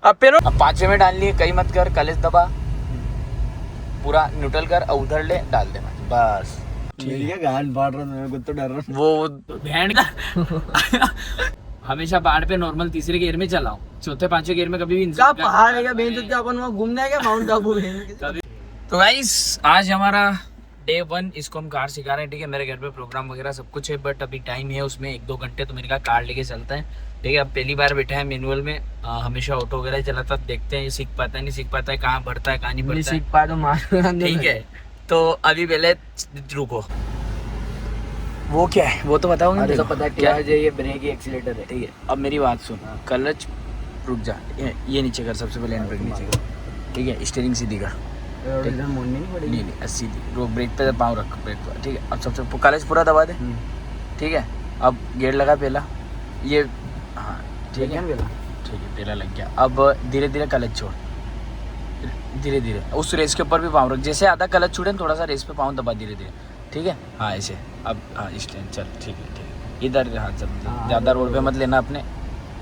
अब पेरो अब 5 में डाल लिए, कहीं मत कर, कलेज दबा, पूरा न्यूट्रल कर और उधर ले डाल दे बस। ठीक है, गान बाढ़ रहा मेरे को तो डर रहा वो बैंड हमेशा पहाड़ पे नॉर्मल तीसरे गियर में चलाओ, चौथे पांचवे गियर में कभी भी क्या पहाड़ है क्या बेंच क्या अपन वहाँ घूमने है क्या माउंट आबू में। तो गाइस आज हमारा डे 1, इसको हम कार सिखा रहे हैं। ठीक है, मेरे घर पे प्रोग्राम वगैरह सब कुछ है, बट अभी टाइम है उसमें 1-2 घंटे, तो मैंने कहा कार लेके चलते हैं। ठीक है, अब पहली बार बैठा है मैनुअल में, हमेशा ऑटो वगैरह चलाता, देखते हैं सीख पाता है नहीं सीख पाता है, कहाँ बढ़ता है कहाँ नहीं बढ़ता है, सीख पाया तो मार। ठीक है, तो अभी पहले रुको, वो क्या है वो तो बताओगे। तो पता है क्या है, ये ब्रेक ही एक्सीलेटर है। ठीक है, अब मेरी बात सुन, क्लच रुक जा, ये नीचे कर, सबसे पहले हैंड ब्रेक नीचे कर। ठीक है, स्टीयरिंग सीधी कर, नहीं सीधी, रोक, ब्रेक पे पाँव रख, ब्रेक पर। ठीक है, अब सबसे क्लच पूरा दबा दे। ठीक है, अब गियर लगा पहला, ये हाँ ठीक है, ठीक है पहला लग गया। अब धीरे धीरे क्लच छोड़, धीरे धीरे उस रेस के ऊपर भी पाँव रख, जैसे आधा क्लच छूटे थोड़ा सा रेस पे पाँव दबा धीरे धीरे। ठीक है, हाँ ऐसे, अब हाँ स्टैंड चल, ठीक है ठीक है, इधर हाँ चल, ज़्यादा रोड पे मत लेना अपने,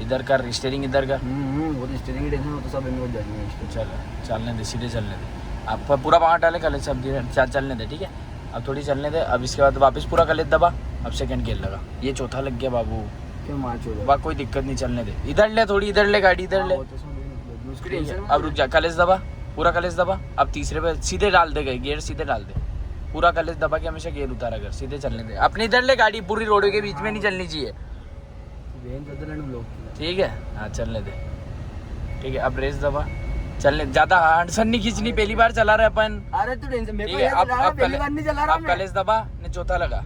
इधर कर स्टीयरिंग, इधर कर, वो तो स्टीयरिंग टेंशन हो तो सब इनको जाएंगे। चल चलने दे, सीधे चलने दे, आप पूरा पाँव डाले क्लच, अब धीरे चलने दे। ठीक है, अब थोड़ी चलने दे, अब इसके बाद वापस पूरा क्लच दबा, अब सेकंड गियर लगा, ये चौथा लग गया बाबू, क्यों मार छोड़, बा कोई दिक्कत नहीं, चलने दे, इधर ले थोड़ी, इधर ले गाड़ी, इधर ले, अब रुक जा, क्लच दबा, पूरा क्लच दबा, अब तीसरे पे सीधे डाल दे, गए गियर सीधे डाल दे, पूरा क्लच दबा के हमेशा गियर उतारा कर, सीधे चलने दे, अपने इधर ले गाड़ी, पूरी रोड के बीच में नहीं चलनी चाहिए। ठीक है, हाँ चलने दे। ठीक है, अब रेस दबा, चलने, ज्यादा हंडसन नहीं खींचनी, पहली बार चला रहे अपन। अरे तू टेंशन, मेरे को ठीक है, ये अब पहली बार नहीं चला रहा अब क्लच दबा ने चौथा लगा,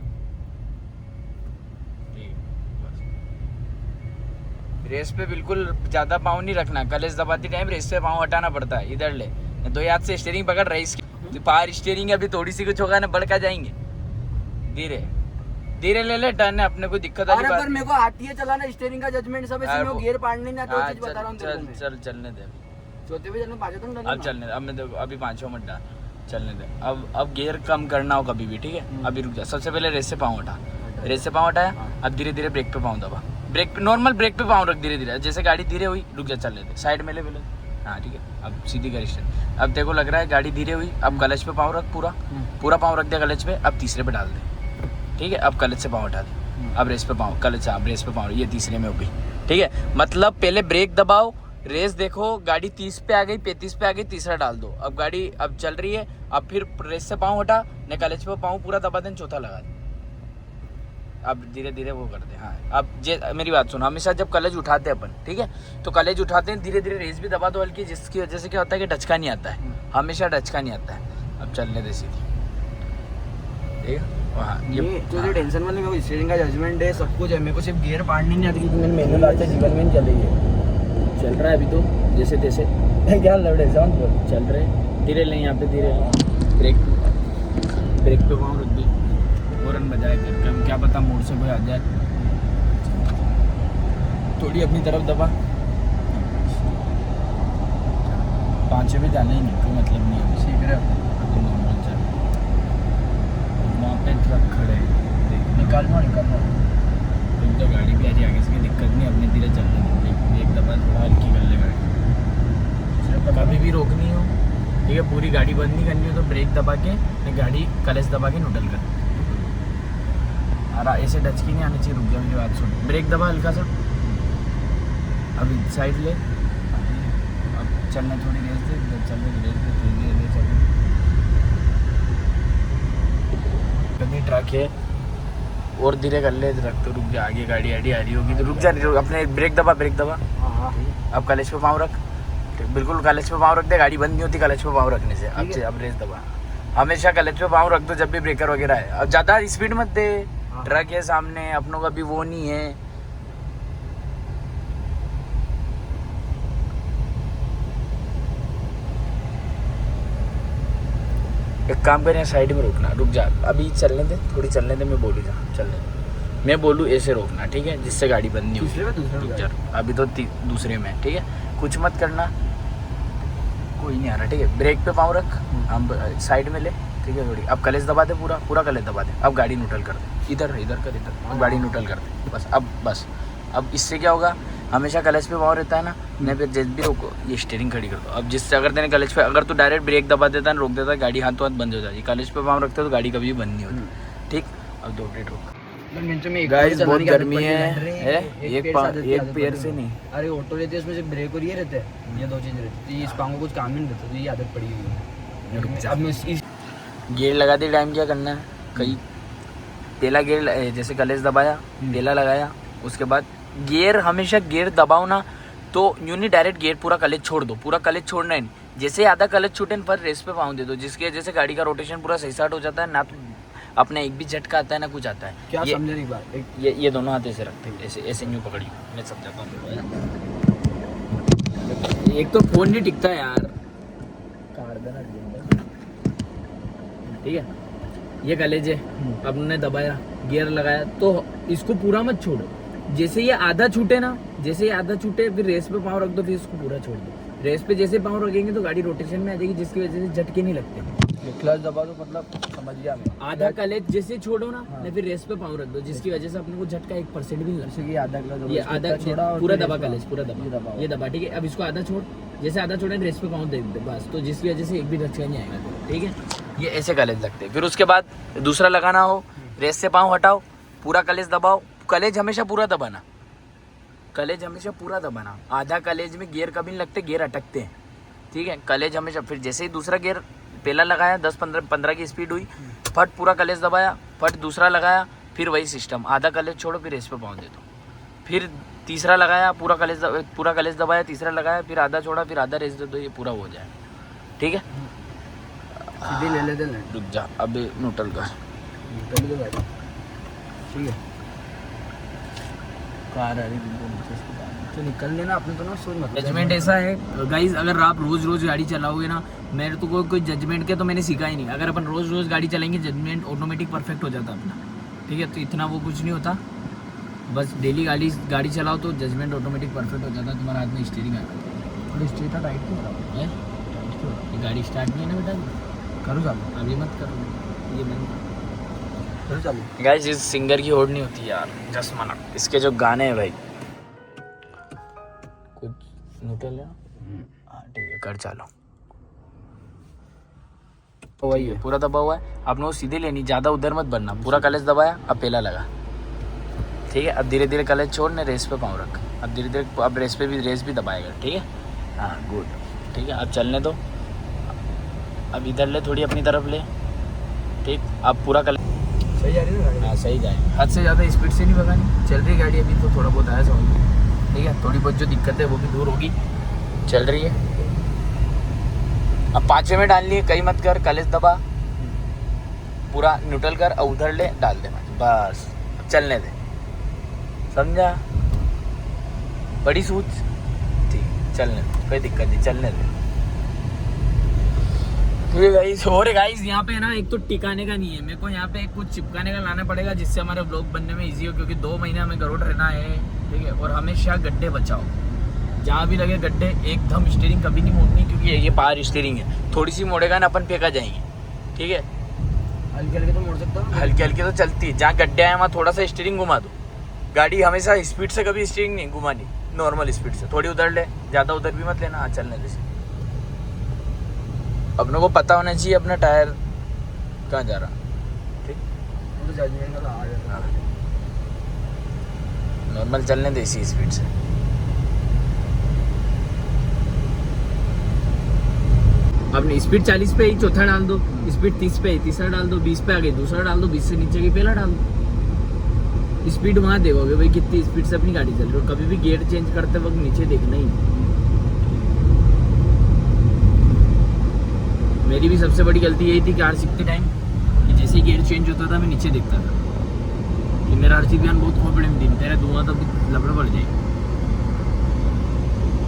रेस पे बिल्कुल ज्यादा पाँव नहीं रखना, क्लच दबाती टाइम रेस पे पाँव हटाना पड़ता है, इधर ले, दो हाथ से स्टीयरिंग पकड़ रही इसकी, पावर स्टीयरिंग अभी थोड़ी सी कुछ होगा ना, बढ़का जाएंगे, धीरे धीरे ले ले, टर्न है, अपने को दिक्कत अरे पर मेरे को आती है चलाना, स्टीयरिंग का जजमेंट सब है, इसमें गियर पाड़ने नहीं आता, वो चीज बता रहा हूं तेरे को। चल चलने दे, चौथे पे चलने, पांचवें तक अब चलने दे, अब मैं देखो अभी 5वां मत डाल, चलने दे। अब गियर कम करना हो कभी भी, ठीक है, अभी रुक जा, सबसे पहले रेस से पाँव उठा, रेस से पाँव उठाया, अब धीरे धीरे ब्रेक पे पाँव दबा, ब्रेक पे नॉर्मल ब्रेक पे पाँव रख, धीरे धीरे, जैसे गाड़ी धीरे हुई रुक जा, चलने दे, साइड में ले पहले, हाँ ठीक है, अब सीधी कर स्टैंड, अब देखो लग रहा है गाड़ी धीरे हुई, अब क्लच पे पाँव रख, पूरा पाँव रख दिया क्लच पे, अब तीसरे पे डाल दे। ठीक है, अब क्लच से पाँव उठा दे, अब रेस पे पाँव, क्लच, अब रेस पे पाँव, ये तीसरे में हो गई। ठीक है, मतलब पहले ब्रेक दबाओ, रेस देखो, गाड़ी 30 पे आ गई, 35 पे आ गई, तीसरा डाल दो, अब गाड़ी अब चल रही है, अब फिर रेस से पाँव हटा, ने क्लच पे पाँव पूरा दबा दें, चौथा लगा दे, अब धीरे धीरे वो कर दे। हाँ, अब मेरी बात सुनो, हमेशा जब क्लच उठाते हैं अपन, ठीक है, तो क्लच उठाते हैं धीरे धीरे, रेस भी दबा दो हल्की, जिसकी वजह से क्या होता है कि डचका नहीं आता है, हमेशा डचका नहीं आता है। अब चलने दे सीधी, ठीक है, हाँ ये तो टेंशन वाली, मेरे को स्टीयरिंग का जजमेंट है, सब कुछ है, मेरे को सिर्फ गियर पाड़नी नहीं आती, क्योंकि मैंने मैनुअल आज तक जीवन में नहीं चली है, चल रहा है अभी तो जैसे तैसे। क्या लड़ साउंड बोल, चल रहे धीरे ले, यहाँ पे धीरे, ब्रेक पे पाँव रख दे, हॉर्न बजाए कर, कम क्या पता मोड़ से कोई आ जाए, थोड़ी अपनी तरफ दबा, 5 पे जाना ही नहीं, कोई मतलब नहीं है, सीख रहे हो, नॉर्मल चल, वहाँ पे ट्रक खड़े हैं, निकालना तो गाड़ी भी आ रही आगे से, दिक्कत नहीं, अपने धीरे चलने दें, एक दबा थोड़ा हल्की कर ले गाड़ी, कभी भी रोकनी हो, ठीक है, पूरी गाड़ी बंद नहीं करनी हो तो ब्रेक दबा के, गाड़ी क्लच दबा के न्यूट्रल कर, अरे ऐसे डचकी नहीं आनी चाहिए, रुक जा मेरी बात सुन, ब्रेक दबा हल्का सा, अब साइड ले, अब चलने थोड़ी रेस दे, चलने की रेस दे, धीरे चलने, कभी ट्रक है और धीरे कर ले, रख तो रुक जा, आगे गाड़ी आड़ी आ रही होगी तो रुक जा, अपने ब्रेक दबा, अब क्लच पे पाँव रख, बिल्कुल क्लच पे पाँव रख दे, गाड़ी बंद नहीं होती क्लच पे पाँव रखने से। अब रेस दबा, हमेशा क्लच पे पाँव रख दो जब भी ब्रेकर वगैरह है, अब ज़्यादा स्पीड मत दे, ट्रक है सामने, अपनों का भी वो नहीं है, एक काम करें, साइड में रोकना, रुक जा, अभी चलने दे, थोड़ी चलने दे, मैं बोलूँ जा, चलने दे, मैं बोलूँ ऐसे रोकना, ठीक है, जिससे गाड़ी बंद नहीं होगी, रुक जा, अभी तो दूसरे में, ठीक है, कुछ मत करना, कोई नहीं आ रहा, ठीक है, ब्रेक पे पाँव रख, हम साइड में ले, ठीक है, थोड़ी, अब क्लच दबा दे, पूरा क्लच दबा दे, अब गाड़ी न्यूट्रल कर दे, इधर कर, इधर अब गाड़ी न्यूट्रल कर दे, बस अब इससे क्या होगा हमेशा क्लच पे पावर रहता है ना, नहीं फिर जब भी रोको ये स्टीयरिंग खड़ी कर दो। अब जिससे अगर तेने क्लच पे, अगर तू डायरेक्ट ब्रेक दबा देता है रोक देता है, गाड़ी हाथों हाथ बंद हो जाती है। क्लच पे पावर रखते हो तो गाड़ी कभी भी बंद नहीं होती। ठीक, अब 2 मिनट रोक। गाइस बहुत गर्मी है, एक पैर से नहीं। अरे ऑटो लेते हैं उसमें से ब्रेक और ये रहते हैं, ये 2 चीज रहती है। इस पाँव को कुछ काम ही नहीं देता, तो ये आदत पड़ी हुई है। अब मैं इस गियर लगाते टाइम क्या करना है, कहीं पहला गियर जैसे क्लच दबाया, पहला लगाया, उसके बाद गियर हमेशा गियर दबाओ ना तो यूं नहीं डायरेक्ट गियर पूरा क्लच छोड़ दो, पूरा क्लच छोड़ना ही नहीं। जैसे आधा क्लच छूटे पर रेस पे पाँव दे दो, जिसकी वजह से गाड़ी का रोटेशन पूरा सही स्टार्ट हो जाता है। ना तो अपने एक भी झटका आता है ना कुछ आता है। क्या समझे नहीं बात, ये दोनों हाथ ऐसे रखते हैं, ऐसे ऐसे यूं पकड़ी, मैं समझाता हूँ। एक तो फोन नहीं टिकता यार, काट देना ठीक है। ये कलेज है, अब उन्होंने दबाया, गियर लगाया, तो इसको पूरा मत छोड़ो। जैसे ये आधा छूटे ना, जैसे ये आधा छूटे फिर रेस पे पाँव रख दो, फिर इसको पूरा छोड़ दो। रेस पे जैसे पाँव रखेंगे तो गाड़ी रोटेशन में आ जाएगी, जिसकी वजह से झटके नहीं लगते। क्लच दबा दो मतलब समझ गया मैं। आधा क्लच जैसे छोड़ो ना, नहीं फिर रेस पे पाँव रख दो, जिसकी वजह से अपने को झटका 1% भी नहीं लगता। ये आधा क्लच, ये आधा छोड़ा, पूरा दबा क्लच, पूरा दबा, ये दबा, ठीक है। अब इसको आधा छोड़, जैसे आधा छोड़े रेस पे पाँव दे दे बस, तो जिसकी वजह से एक भी झटका नहीं आएगा, ठीक है। ये ऐसे क्लच लगते हैं। फिर उसके बाद दूसरा लगाना हो, रेस से पाँव हटाओ, पूरा क्लच दबाओ। क्लच हमेशा पूरा दबाना, क्लच हमेशा पूरा दबाना। आधा क्लच में गियर कभी नहीं लगते, गियर अटकते हैं, ठीक है। क्लच हमेशा, फिर जैसे ही दूसरा गियर पहला लगाया 10-15 की स्पीड हुई, फट पूरा क्लच दबाया, फट दूसरा लगाया, फिर वही सिस्टम, आधा क्लच छोड़ो फिर रेस पे पाँव दे दो। फिर तीसरा लगाया, पूरा क्लच दबाया, तीसरा लगाया, फिर आधा छोड़ा, फिर आधा रेस दे दो, ये पूरा हो जाए, ठीक है। सीधे ले लेते हैं, रुक जा, अभी न्यूट्रल का ठीक है। कार आ रही तो निकल लेना अपने, तो ना सोच मत। जजमेंट ऐसा है गाइज, अगर आप रोज गाड़ी चलाओगे ना, मेरे तो कोई जजमेंट के तो मैंने सीखा ही नहीं। अगर अपन रोज गाड़ी चलाएंगे जजमेंट ऑटोमेटिक परफेक्ट हो जाता अपना, ठीक है। तो इतना वो कुछ नहीं होता, बस डेली गाड़ी चलाओ तो जजमेंट ऑटोमेटिक परफेक्ट हो जाता है। तुम्हारा हाथ में स्टीयरिंग आ जाता है। स्टेटा टाइट क्यों हो रहा है? ये गाड़ी स्टार्ट नहीं है ना बेटा, करो चालू, अभी मत करो, ये बंद करो चालू। गाइस इस सिंगर की होड़ नहीं होती यार, जस्ट मना। इसके जो गाने हैं भाई, कुछ न्यूट्रल है, हाँ ठीक है, कर चालो। तो वही है, पूरा दबा हुआ है, आपने वो सीधे लेनी, ज़्यादा उधर मत बनना। पूरा क्लच दबाया, अब पहला लगा, ठीक है। अब धीरे धीरे क्लच छोड़ने, रेस पे पाँव रख, अब धीरे धीरे, अब रेस भी दबाएगा, ठीक है। हाँ गुड, ठीक है। अब चलने दो, अब इधर ले, थोड़ी अपनी तरफ ले, ठीक। अब पूरा क्लच सही जा रही है ना गाड़ी? हाँ सही जाए, हद से ज़्यादा स्पीड से नहीं भगानी। चल रही गाड़ी अभी तो थोड़ा बहुत आया समझ में, ठीक है। थोड़ी बहुत जो दिक्कत है वो भी दूर होगी, चल रही है। अब 5वें में डाल लिए, कहीं मत कर, क्लच दबा, पूरा न्यूट्रल कर, और उधर ले डाल दे बस, चलने दे, समझा? बड़ी सूझ, ठीक, चलने दे, कोई दिक्कत नहीं, चलने दे, ठीक है गाइस। और गाइस यहाँ पे ना एक तो टिकाने का नहीं है, मेरे को यहाँ पे कुछ चिपकाने का लाना पड़ेगा, जिससे हमारे ब्लॉग बनने में इजी हो, क्योंकि 2 महीने हमें गरोड़ रहना है, ठीक है। और हमेशा गड्ढे बचाओ, जहाँ भी लगे गड्ढे, एकदम स्टीयरिंग कभी नहीं मोड़नी, क्योंकि ये पावर स्टीयरिंग है, थोड़ी सी मोड़ेगा ना अपन फेंका जाएंगे, ठीक है। हल्के हल्के तो मोड़ सकता हूँ, हल्के हल्के तो चलती है, जहाँ गड्ढे आए वहाँ थोड़ा सा स्टीयरिंग घुमा दो। गाड़ी हमेशा स्पीड से कभी स्टीयरिंग नहीं घुमानी, नॉर्मल स्पीड से, थोड़ी उधर ले, ज़्यादा उधर भी मत लेना, हाँ चलने दे। अपने को पता होना चाहिए अपना टायर कहाँ जा रहा, ठीक। तो जजमेंट का आ जाएगा, नॉर्मल चलने दे इसी स्पीड से। अपनी स्पीड 40 पे ही चौथा डाल दो, स्पीड 30 पे ही तीसरा डाल दो, 20 पे आ गई दूसरा डाल दो, 20 से नीचे की पहला डाल दो। स्पीड वहाँ देखोगे भाई कितनी स्पीड से अपनी गाड़ी चल रही है। कभी भी गियर चेंज करते वक्त नीचे देखना ही। मेरी भी सबसे बड़ी गलती यही थी कार सीखते टाइम, कि जैसे ही गियर चेंज होता था मैं नीचे देखता था, कि मेरा आरसी ध्यान बहुत कॉन्फिडेंट दिन, तेरा धुआं तो लफड़ा पड़ जाए।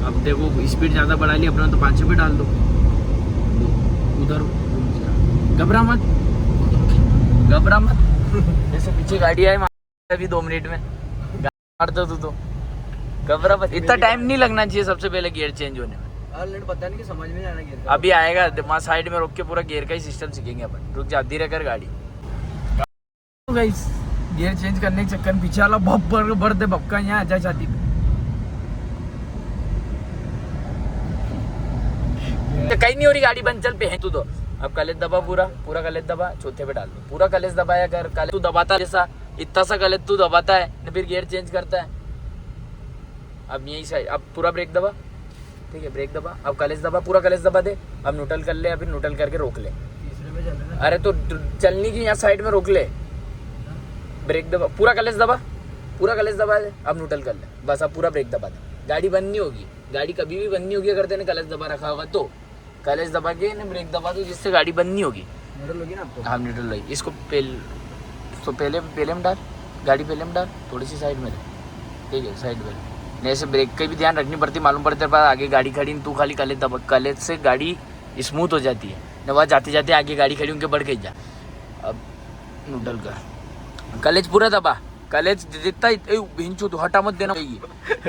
अब देखो स्पीड ज़्यादा बढ़ा ली अपना, तो 5 पे डाल दो, उधर घबरा मत, घबरा मत। जैसे पीछे गाड़ी आई अभी 2 मिनट में मार दो तो घबरा मत, इतना टाइम नहीं लगना चाहिए सबसे पहले गियर चेंज होने में। पता नहीं कि समझ में नहीं आना गियर का। अभी आएगा, वहाँ साइड में रोक के पूरा गियर का ही सिस्टम सीखेंगे अपन। रुक जा, धीरे कर गाड़ी। गाइस गियर चेंज करने के चक्कर में पीछे वाला भर दे भपका यहाँ आ जाए छाती पे, ही नहीं हो रही गाड़ी बंद, चल पे है तू तो। अब कलेज दबा, पूरा पूरा कलेज दबा, चौथे पे डाल दो, पूरा कलेज दबाया कर। कलेज तू दबाता जैसा इतना सा कलेज तू दबाता है ना, फिर गियर चेंज करता है। अब यही साइड, अब पूरा ब्रेक दबा, ठीक है ब्रेक दबा, अब कलेज दबा, पूरा कलेज दबा दे। अब न्यूट्रल कर ले, अभी न्यूट्रल करके रोक ले। अरे तो चलनी की यहाँ साइड में रोक ले, ब्रेक दबा, पूरा कलेज दबा, पूरा कलेज दबा दे। अब न्यूट्रल कर ले बस, अब पूरा ब्रेक दबा दे। गाड़ी बंद नहीं होगी, गाड़ी कभी भी बंद नहीं होगी अगर तेने कलेज दबा रखा होगा तो। कलेज दबा के ना ब्रेक दबा दो, जिससे गाड़ी बंद नहीं होगी। न्यूट्रल होगी ना आपको? हाँ न्यूट्रल होगी। इसको पहले में डाल, गाड़ी पहले में डाल, थोड़ी सी साइड में, ठीक है साइड में। नहीं ऐसे ब्रेक का भी ध्यान रखनी पड़ती, मालूम पड़ता है आगे गाड़ी खड़ी, तू खाली कलेज दबा, कलेज से गाड़ी स्मूथ हो जाती है न। वहाँ जाते जाते आगे गाड़ी खड़ी उनके बढ़ के जा। अब न्यूट्रल कर, कलेज पूरा दबा, कलेज जितना भिंचू तो हटा मत देना चाहिए।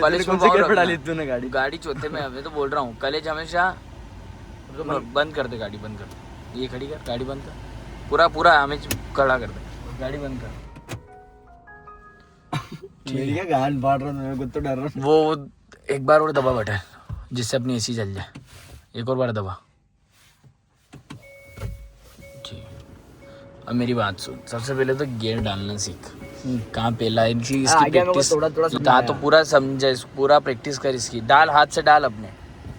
कलेज में डाली तूने गाड़ी? गाड़ी चौथे में, हमें तो बोल रहा हूँ कलेज हमेशा बंद कर दे, गाड़ी बंद कर दे, ये खड़ी कर, गाड़ी बंद कर, पूरा पूरा हमें खड़ा कर दे, गाड़ी बंद कर। मेरी क्या गान फाड़ रहा, मेरे को तो डर रहा। वो एक बार और दबा बटन, जिससे अपनी एसी चल जाए, एक और बार दबा। जी अब मेरी बात सुन, सबसे पहले तो गियर डालना सीख। कहाँ पहला इनकी इसकी प्रैक्टिस, थोड़ा तो पूरा समझे, पूरा प्रैक्टिस कर इसकी। डाल, हाथ से डाल अपने,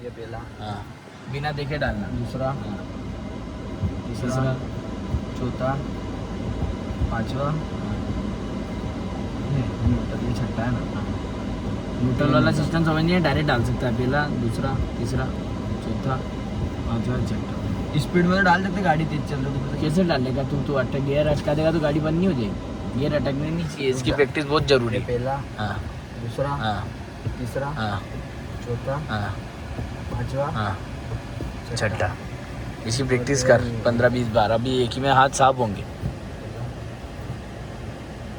ये पहला, हाँ बिना देखे डालना। दूसरा, तीसरा, चौथा, पांचवा, ये छठा है ना। न्यूट्रल वाला सिस्टम समझ नहीं है, डायरेक्ट डाल सकता है, पहला, दूसरा, तीसरा, चौथा, पांचवा, छठा। स्पीड में तो डाल सकते, गाड़ी तेज चल रही है तो कैसे डालेगा तू अटक, गियर अटका देगा तो गाड़ी बंद नहीं हो जाएगी। गियर अटकने नहीं चाहिए, इसकी प्रैक्टिस बहुत जरूरी है। पहला, हाँ दूसरा, हाँ तीसरा, हाँ चौथा, हाँ पांचवा, हाँ छठा। इसी प्रैक्टिस कर 15 20 बार, अभी एक ही में हाथ साफ होंगे।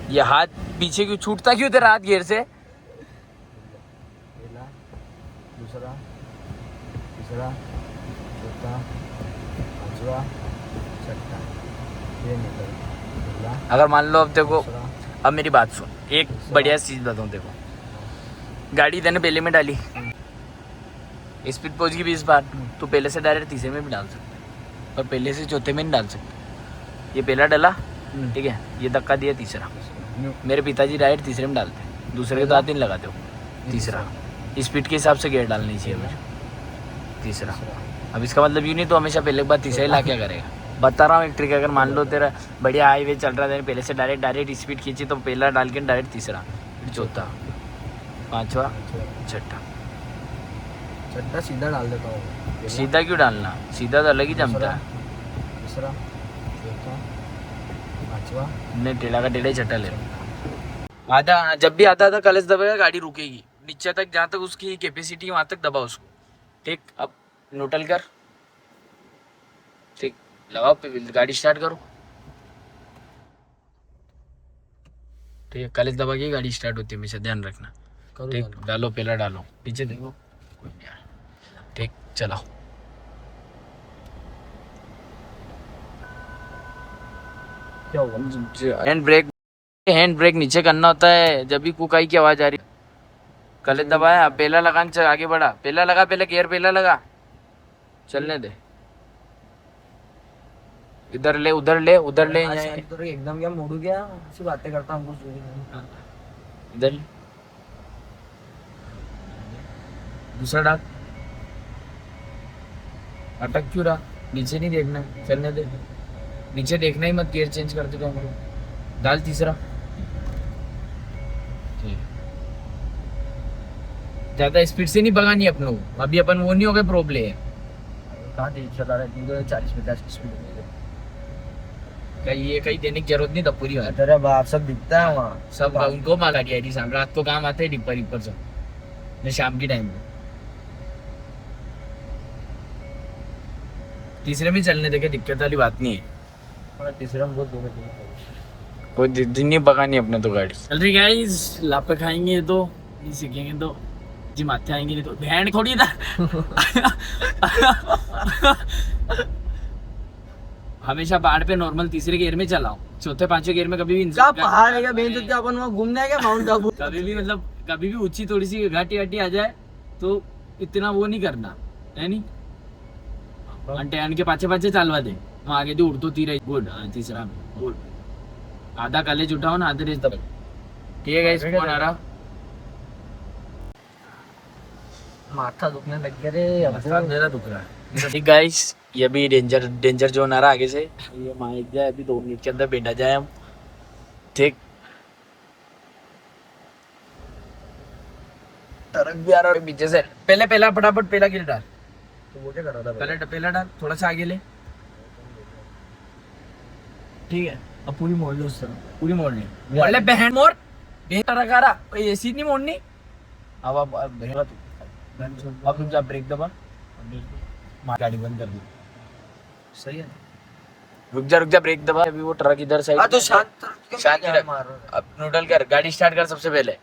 ये हाथ पीछे क्यों छूटता, क्यों तेरा हाथ गियर से? पहला, दूसरा, तीसरा, चौथा, पांचवा, छठा, ये निकल। पहला, अगर मान लो अब देखो, दूसरा, अब मेरी बात सुन, एक बढ़िया चीज बताऊँ देखो, गाड़ी तेने पहले में डाली, स्पीड पहुंच गई 20 बार, तो पहले से डायरेक्ट तीसरे में भी डाल सकते, और पहले से चौथे में नहीं डाल सकते। ये पहला डाला, ठीक है, ये धक्का दिया तीसरा। मेरे पिताजी डायरेक्ट तीसरे में डालते हैं, दूसरे के तो हाथ नहीं लगाते हो। तीसरा स्पीड के हिसाब से गियर डालनी चाहिए मुझे, तीसरा। अब इसका मतलब यूँ नहीं तो हमेशा पहले के बाद तीसरा ही ला क्या करेगा। बता रहा हूँ एक ट्रिक, अगर मान लो तेरा बढ़िया हाईवे चल रहा है, पहले से डायरेक्ट स्पीड खींची तो पहला डाल के डायरेक्ट तीसरा, फिर चौथा, पांचवा, छठा। छठा सीधा डाल देता हूँ। सीधा क्यों डालना, सीधा तो अलग ही जमता है। तीसरा, चौथा, पांचवा, नहीं टेढ़ा का टेढ़ा ही छठा ले। आधा, जब भी आधा कलेज दबाएगा गाड़ी रुकेगी, नीचे तक जहाँ तक उसकी कैपेसिटी वहाँ तक दबा उसको, ठीक। अब न्यूट्रल कर, ठीक, लगाओ गाड़ी स्टार्ट करो, ठीक है। कलेज दबा के गाड़ी स्टार्ट होती है हमेशा, ध्यान रखना, ठीक। डालो, पहला डालो, पीछे देखो, ठीक, चलाओ। क्या होगा? हैंड ब्रेक नीचे करना होता है जब भी कुकाई की आवाज आ रही। कलेज दबाया, पहला लगान, चल आगे बढ़ा, पहला लगा, पहले गियर पहला लगा, चलने दे। इधर ले, उधर ले, उधर ले, एकदम क्या मूड गया, ऐसी बातें करता हूँ। इधर ले, दूसरा डाल, अटक क्यों रहा, नीचे नहीं देखना, चलने दे, नीचे देखना ही मत, गियर चेंज करते तो हम डाल तीसरा। ज्यादा स्पीड से नहीं भगानी अपनों, अभी अपन वो नहीं हो गए प्रो प्लेयर। कहाँ तेज चला रहा है, 40-50 की स्पीड में। ये कहीं देने की जरूरत नहीं था, पूरी बात। तेरा बाप सब दिखता है वहाँ, सब उनको माला गया शाम, रात को काम आते हैं डिपर डिपर सब, मैं शाम की टाइम में। तीसरे में चलने देखे, दिक्कत वाली बात नहीं है। तीसरा में बहुत दूर कोई दिन नहीं पकानी अपने तो गाड़ी। चल रही गाइस, लापे खाएंगे तो नहीं सीखेंगे तो जी माथे आएंगे, नहीं तो भैंड थोड़ी था। हमेशा पहाड़ पे नॉर्मल तीसरे गियर में चलाओ, चौथे पांचवे गियर में कभी भी क्या पहाड़ है क्या बेंच, अपन वहाँ घूमने है क्या, माउंट आबू। कभी भी मतलब कभी भी ऊंची थोड़ी सी घाटी घाटी आ जाए तो इतना वो नहीं करना है, नहीं आणि टॅनके पाचे पाचे चालवा दे मग आगे तू उडतो ती गुड तीसरा गुड आधा कॉलेज उठाओ ना आधे रेस दबा ठीक है गाइस फोन आ रहा माथा दुखने लग गया रे मेरा दुख रहा है ठीक गाइस ये भी डेंजर जोन आ रहा आगे से ये माइक जाए अभी 2 मिनट के अंदर बैठा जाए हम ठीक ट्रक भी आ रहा है पीछे से पहला फटाफट पहला गिर डाल तो वो क्या कर रहा था पहले पहला डाल थोड़ा सा आगे ले ठीक है अब पूरी मोड़ लो उस तरह पूरी मोड़नी मोड़ ले बहन मोड़ बेहतर रखा रहा ये सीट नहीं मोड़नी अब बहेगा तू अब तुम जा ब्रेक दबा गाड़ी बंद कर दी सही है रुक जा ब्रेक दबा अभी वो ट्रक इधर साइड तो शांत शांत अब न्यूट्रल कर गाड़ी स्टार्ट कर सबसे पहले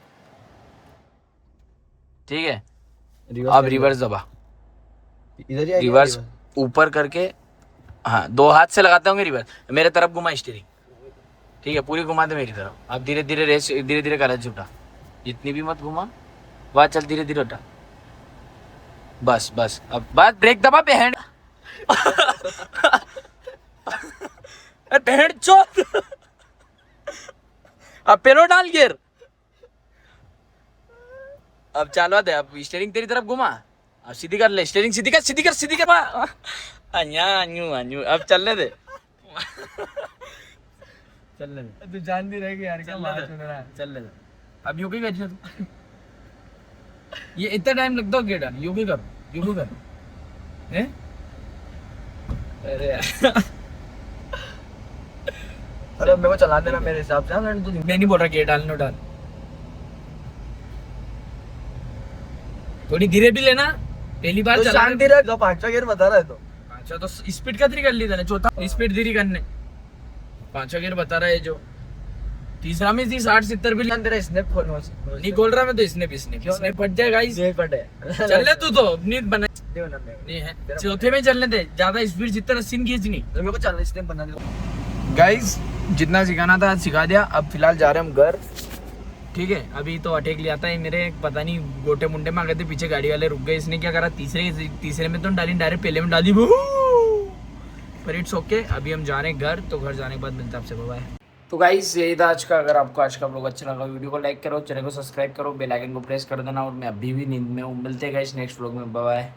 ठीक है अब रिवर्स दबा इधर ही रिवर्स ऊपर करके हाँ 2 हाथ से लगाते होंगे रिवर्स मेरे तरफ घुमा स्टीयरिंग ठीक है पूरी घुमा दे मेरी तरफ अब धीरे धीरे रेस धीरे धीरे कलच उठा जितनी भी मत घुमा वहाँ चल धीरे धीरे उठा बस बस अब बस ब्रेक दबा बहन बहन चोट अब पेलो डाल गियर अब चालवा दे अब स्टीयरिंग तेरी तरफ घुमा अब सीधी कर ले स्टीयरिंग सीधी कर अन्यू अब चलने दे चलने दे तू जान नहीं रहेगी यार क्या मार चलने सुन रहा है दे चलने दे अब यूं ही कर तू ये इतना टाइम लगता है गेट यूं ही कर हैं अरे यार अरे मेरे को चला देना मेरे हिसाब से मैं नहीं बोल रहा गेट डालने डाल थोड़ी धीरे भी लेना पहली बार तो चला शांति रह 5वां गियर बता रहा है तो अच्छा तो स्पीड का धीरे कर ली था चौथा स्पीड धीरे करने 5वां गियर बता रहा है जो तीसरा में 60-70 भी तेरा स्नैप खोलना नहीं खोल रहा मैं तो इसने फट जाएगा गाइस ये फटे चलने तू तो अपनी बना दे ना मेरे नहीं है चौथे में चलने दे ज्यादा स्पीड जितना सीन खींचनी को मेरे को चलना स्नैप बना दे गाइस जितना सिखाना था सिखा दिया अब फिलहाल जा रहे हैं हम घर ठीक है अभी तो अटैक लिया था मेरे पता नहीं गोटे मुंडे में आ गए थे पीछे गाड़ी वाले रुक गए इसने क्या करा तीसरे में तो डाली डायरेक्ट पहले में डाली पर इट्स ओके अभी हम जा रहे हैं घर तो घर जाने के बाद मिलता है आपसे बाय तो गाइस यही था आज का अगर आपको आज का ब्लॉग अच्छा लगा वीडियो को लाइक करो चैनल को सब्सक्राइब करो बेल आइकन को प्रेस कर देना और मैं अभी भी नींद में हूँ मिलते हैं गाइस नेक्स्ट ब्लॉग में बाय